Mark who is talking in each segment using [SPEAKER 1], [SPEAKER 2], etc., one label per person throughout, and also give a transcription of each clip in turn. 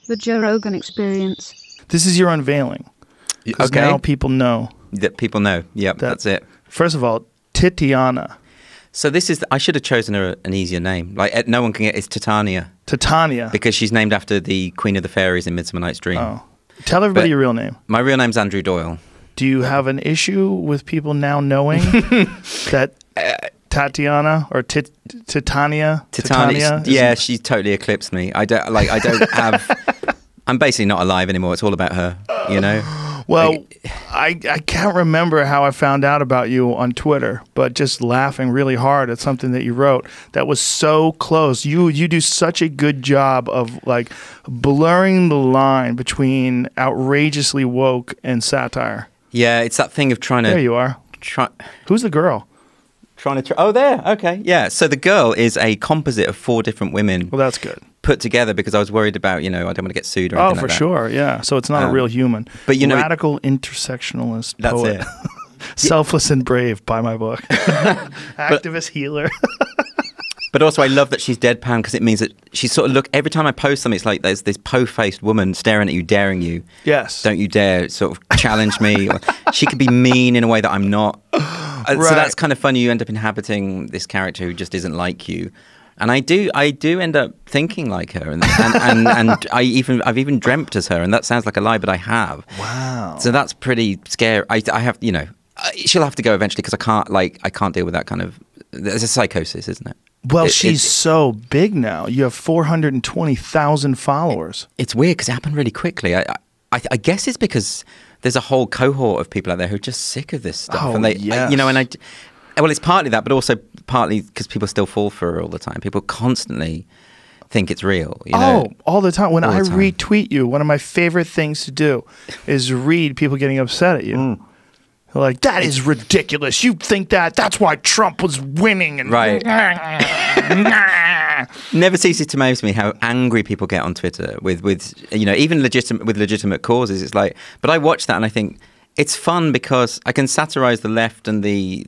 [SPEAKER 1] The Joe Rogan Experience.
[SPEAKER 2] This is your unveiling. Because now people know.
[SPEAKER 3] That people know. Yep, that's it.
[SPEAKER 2] First of all, Titania.
[SPEAKER 3] So this is, I should have chosen her an easier name. Like, no one can get, it's Titania.
[SPEAKER 2] Titania.
[SPEAKER 3] Because she's named after the Queen of the Fairies in Midsummer Night's Dream.
[SPEAKER 2] Oh. Tell everybody your real name.
[SPEAKER 3] My real name's Andrew Doyle.
[SPEAKER 2] Do you have an issue with people now knowing that Tatiana or Titania?
[SPEAKER 3] Yeah, she totally eclipsed me. I don't have. I'm basically not alive anymore. It's all about her, you know.
[SPEAKER 2] Well, I can't remember how I found out about you on Twitter, but just laughing really hard at something that you wrote that was so close. You do such a good job of like blurring the line between outrageously woke and satire.
[SPEAKER 3] Yeah, it's that thing of trying to.
[SPEAKER 2] There you are. Who's the girl?
[SPEAKER 3] Oh, there. Okay. Yeah. So the girl is a composite of 4 different women.
[SPEAKER 2] Well, that's good.
[SPEAKER 3] Put together because I was worried about, you know, I don't want to get sued or anything like that.
[SPEAKER 2] Oh, for sure. Yeah. So it's not a real human.
[SPEAKER 3] But you know,
[SPEAKER 2] radical intersectionalist
[SPEAKER 3] that's
[SPEAKER 2] poet.
[SPEAKER 3] It.
[SPEAKER 2] Selfless and brave. Buy my book. Activist healer.
[SPEAKER 3] But also, I love that she's deadpan because it means that she sort of every time I post something, it's like there's this po-faced woman staring at you, daring you.
[SPEAKER 2] Yes.
[SPEAKER 3] Don't you dare sort of challenge me. She could be mean in a way that I'm not. Right. So that's kind of fun. You end up inhabiting this character who just isn't like you. And I do end up thinking like her, and I've even dreamt as her, and that sounds like a lie, but I have.
[SPEAKER 2] Wow.
[SPEAKER 3] So that's pretty scary. I have, you know, she'll have to go eventually because I can't deal with that kind of. There's a psychosis, isn't it?
[SPEAKER 2] Well, she's so big now. You have 420,000 followers.
[SPEAKER 3] It's weird because it happened really quickly. I guess it's because there's a whole cohort of people out there who are just sick of this stuff,
[SPEAKER 2] and
[SPEAKER 3] yes. You know, well, it's partly that, but also partly because people still fall for her all the time. People constantly think it's real. You know?
[SPEAKER 2] All the time. When I retweet you, one of my favorite things to do is read people getting upset at you. They're like, that is ridiculous. You think that? That's why Trump was winning. And
[SPEAKER 3] right. Never ceases to amaze me how angry people get on Twitter with you know, even legitimate causes. It's like, but I watch that and I think it's fun because I can satirize the left and the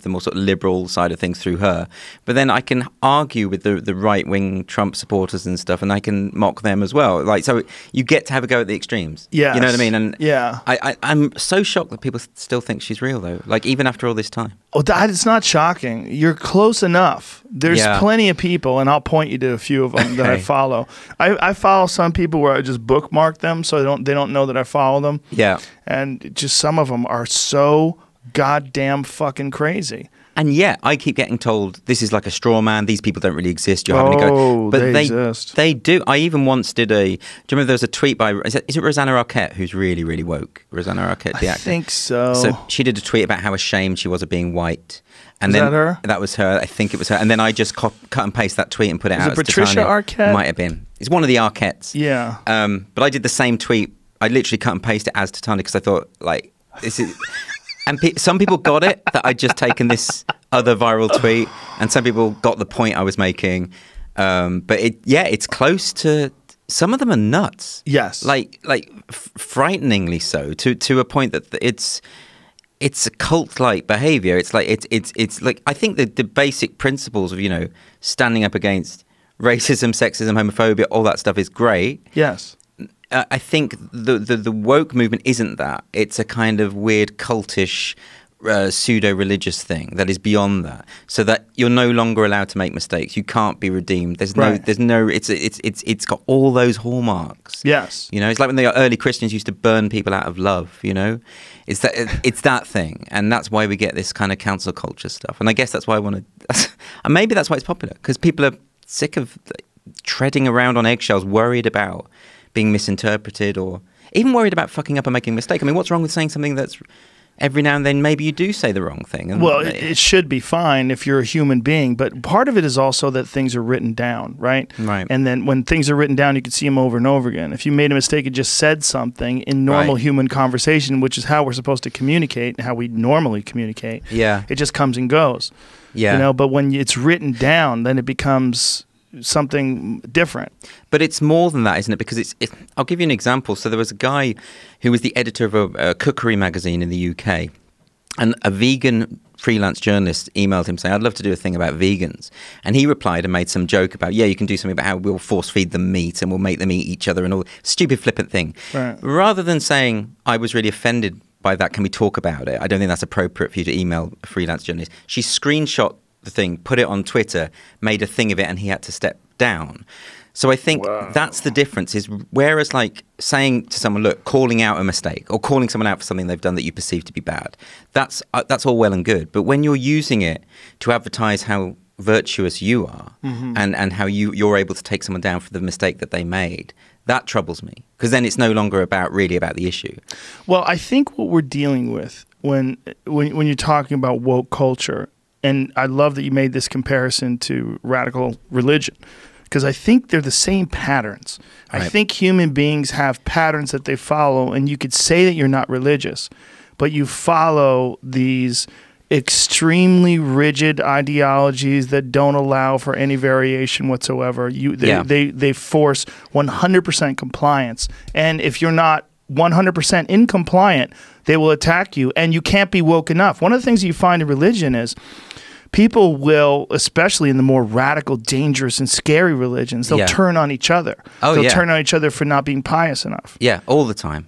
[SPEAKER 3] more sort of liberal side of things through her, but then I can argue with the right wing Trump supporters and stuff, and I can mock them as well. Like, so you get to have a go at the extremes.
[SPEAKER 2] Yeah,
[SPEAKER 3] you know what I mean. And
[SPEAKER 2] yeah,
[SPEAKER 3] I'm so shocked that people still think she's real though. Like even after all this time.
[SPEAKER 2] Oh, it's not shocking. You're close enough. There's plenty of people, and I'll point you to a few of them that I follow. I follow some people where I just bookmark them so they don't know that I follow them.
[SPEAKER 3] Yeah.
[SPEAKER 2] And just some of them are so goddamn fucking crazy.
[SPEAKER 3] And yet, I keep getting told this is like a straw man. These people don't really exist. You're having to go, but
[SPEAKER 2] they exist.
[SPEAKER 3] They do. I even once did do you remember there was a tweet by is it Rosanna Arquette who's really really woke? Rosanna Arquette, the actor. I
[SPEAKER 2] think so.
[SPEAKER 3] So she did a tweet about how ashamed she was of being white. And
[SPEAKER 2] was
[SPEAKER 3] then
[SPEAKER 2] that her?
[SPEAKER 3] That was her. I think it was her. And then I just cut and paste that tweet and put it out.
[SPEAKER 2] Was it Patricia Arquette?
[SPEAKER 3] Might have been. It's one of the Arquettes.
[SPEAKER 2] Yeah.
[SPEAKER 3] But I did the same tweet. I literally cut and paste it as Titania because I thought like this is. And some people got it that I'd just taken this other viral tweet, and some people got the point I was making. But it's close to. Some of them are nuts.
[SPEAKER 2] Yes,
[SPEAKER 3] like frighteningly so to a point that it's a cult-like behavior. It's like it's like I think the basic principles of standing up against racism, sexism, homophobia, all that stuff is great.
[SPEAKER 2] Yes.
[SPEAKER 3] I think the woke movement isn't that. It's a kind of weird cultish, pseudo-religious thing that is beyond that. So that you're no longer allowed to make mistakes. You can't be redeemed. It's got all those hallmarks.
[SPEAKER 2] Yes.
[SPEAKER 3] It's like when the early Christians used to burn people out of love. It's that thing, and that's why we get this kind of cancel culture stuff. And I guess that's why I want to. And maybe that's why it's popular, because people are sick of treading around on eggshells, worried about being misinterpreted, or even worried about fucking up and making a mistake. I mean, what's wrong with saying something that's every now and then maybe you do say the wrong thing? And
[SPEAKER 2] well, it should be fine if you're a human being, but part of it is also that things are written down, right?
[SPEAKER 3] Right.
[SPEAKER 2] And then when things are written down, you can see them over and over again. If you made a mistake and just said something in normal human conversation, which is how we're supposed to communicate and how we normally communicate, it just comes and goes.
[SPEAKER 3] Yeah.
[SPEAKER 2] But when it's written down, then it becomes something different.
[SPEAKER 3] But it's more than that, isn't it? Because I'll give you an example. So there was a guy who was the editor of a cookery magazine in the UK, and a vegan freelance journalist emailed him saying, I'd love to do a thing about vegans. And he replied and made some joke about, yeah, you can do something about how we'll force feed them meat and we'll make them eat each other and all stupid flippant thing.
[SPEAKER 2] Right.
[SPEAKER 3] Rather than saying, I was really offended by that, can we talk about it? I don't think that's appropriate for you to email a freelance journalist. She screenshot the thing, put it on Twitter, made a thing of it, and he had to step down. So I think that's the difference, is whereas like saying to someone, look, calling out a mistake or calling someone out for something they've done that you perceive to be bad, that's all well and good. But when you're using it to advertise how virtuous you are and how you're able to take someone down for the mistake that they made, that troubles me, because then it's no longer really about the issue.
[SPEAKER 2] Well, I think what we're dealing with when you're talking about woke culture, and I love that you made this comparison to radical religion, because I think they're the same patterns. Right. I think human beings have patterns that they follow, and you could say that you're not religious, but you follow these extremely rigid ideologies that don't allow for any variation whatsoever. They force 100% compliance, and if you're not 100% incompliant, they will attack you, and you can't be woke enough. One of the things you find in religion is people will, especially in the more radical, dangerous, and scary religions, they'll turn on each other. They'll turn on each other for not being pious enough.
[SPEAKER 3] Yeah, all the time.